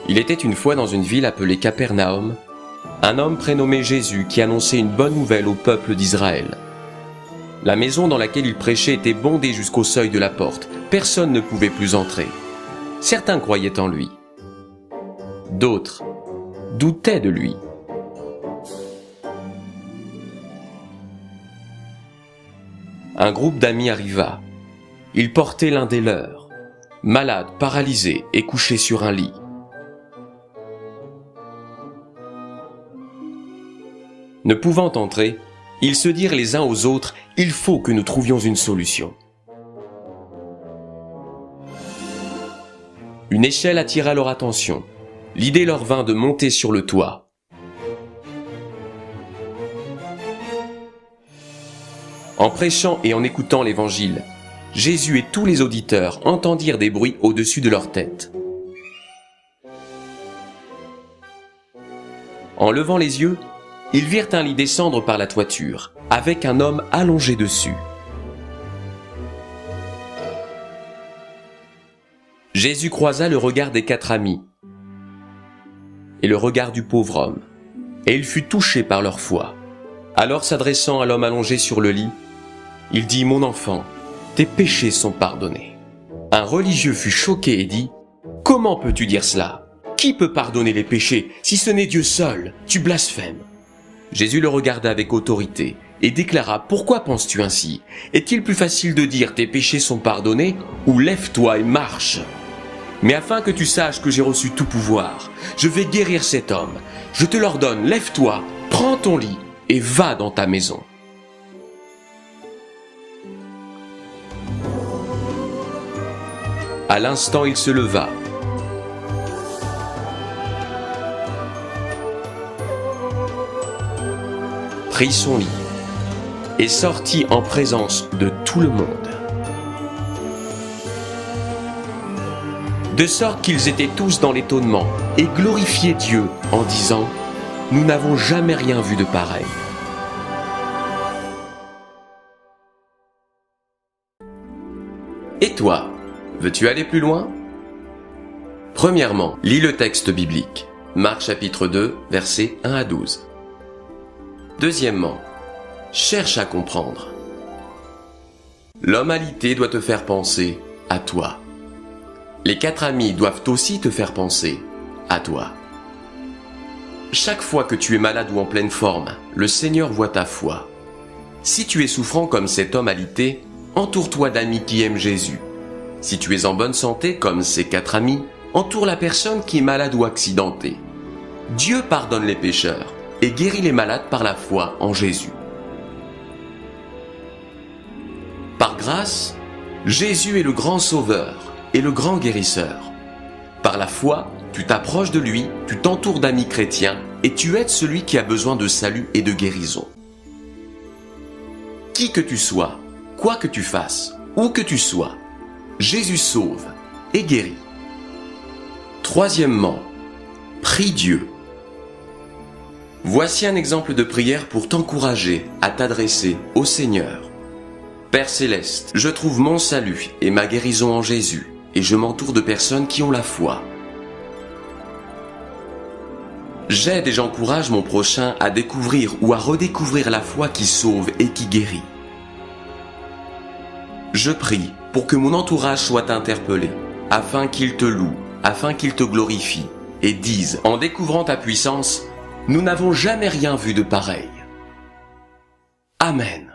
Il était une fois dans une ville appelée Capernaum, un homme prénommé Jésus qui annonçait une bonne nouvelle au peuple d'Israël. La maison dans laquelle il prêchait était bondée jusqu'au seuil de la porte. Personne ne pouvait plus entrer. Certains croyaient en lui. D'autres doutaient de lui. Un groupe d'amis arriva. Ils portaient l'un des leurs, malade, paralysé et couché sur un lit. Ne pouvant entrer, ils se dirent les uns aux autres, « Il faut que nous trouvions une solution. » Une échelle attira leur attention. L'idée leur vint de monter sur le toit. En prêchant et en écoutant l'Évangile, Jésus et tous les auditeurs entendirent des bruits au-dessus de leur tête. En levant les yeux, ils virent un lit descendre par la toiture, avec un homme allongé dessus. Jésus croisa le regard des 4 amis et le regard du pauvre homme, et il fut touché par leur foi. Alors s'adressant à l'homme allongé sur le lit, il dit « Mon enfant, tes péchés sont pardonnés. » Un religieux fut choqué et dit « Comment peux-tu dire cela? Qui peut pardonner les péchés si ce n'est Dieu seul? Tu blasphèmes. » Jésus le regarda avec autorité et déclara « Pourquoi penses-tu ainsi? Est-il plus facile de dire « Tes péchés sont pardonnés » ou « Lève-toi et marche » ? Mais afin que tu saches que j'ai reçu tout pouvoir, je vais guérir cet homme. Je te l'ordonne, lève-toi, prends ton lit et va dans ta maison. » À l'instant, il se leva. Prit son lit et sortit en présence de tout le monde. De sorte qu'ils étaient tous dans l'étonnement et glorifiaient Dieu en disant « Nous n'avons jamais rien vu de pareil. » Et toi, veux-tu aller plus loin? Premièrement, lis le texte biblique. Marc chapitre 2, versets 1 à 12. Deuxièmement, cherche à comprendre. L'homme alité doit te faire penser à toi. Les 4 amis doivent aussi te faire penser à toi. Chaque fois que tu es malade ou en pleine forme, le Seigneur voit ta foi. Si tu es souffrant comme cet homme alité, entoure-toi d'amis qui aiment Jésus. Si tu es en bonne santé comme ces 4 amis, entoure la personne qui est malade ou accidentée. Dieu pardonne les pécheurs et guérit les malades par la foi en Jésus. Par grâce, Jésus est le grand sauveur et le grand guérisseur. Par la foi, tu t'approches de lui, tu t'entoures d'amis chrétiens et tu aides celui qui a besoin de salut et de guérison. Qui que tu sois, quoi que tu fasses, où que tu sois, Jésus sauve et guérit. Troisièmement, prie Dieu. Voici un exemple de prière pour t'encourager à t'adresser au Seigneur. Père céleste, je trouve mon salut et ma guérison en Jésus, et je m'entoure de personnes qui ont la foi. J'aide et j'encourage mon prochain à découvrir ou à redécouvrir la foi qui sauve et qui guérit. Je prie pour que mon entourage soit interpellé, afin qu'il te loue, afin qu'il te glorifie, et dise, en découvrant ta puissance, « Nous n'avons jamais rien vu de pareil. » Amen.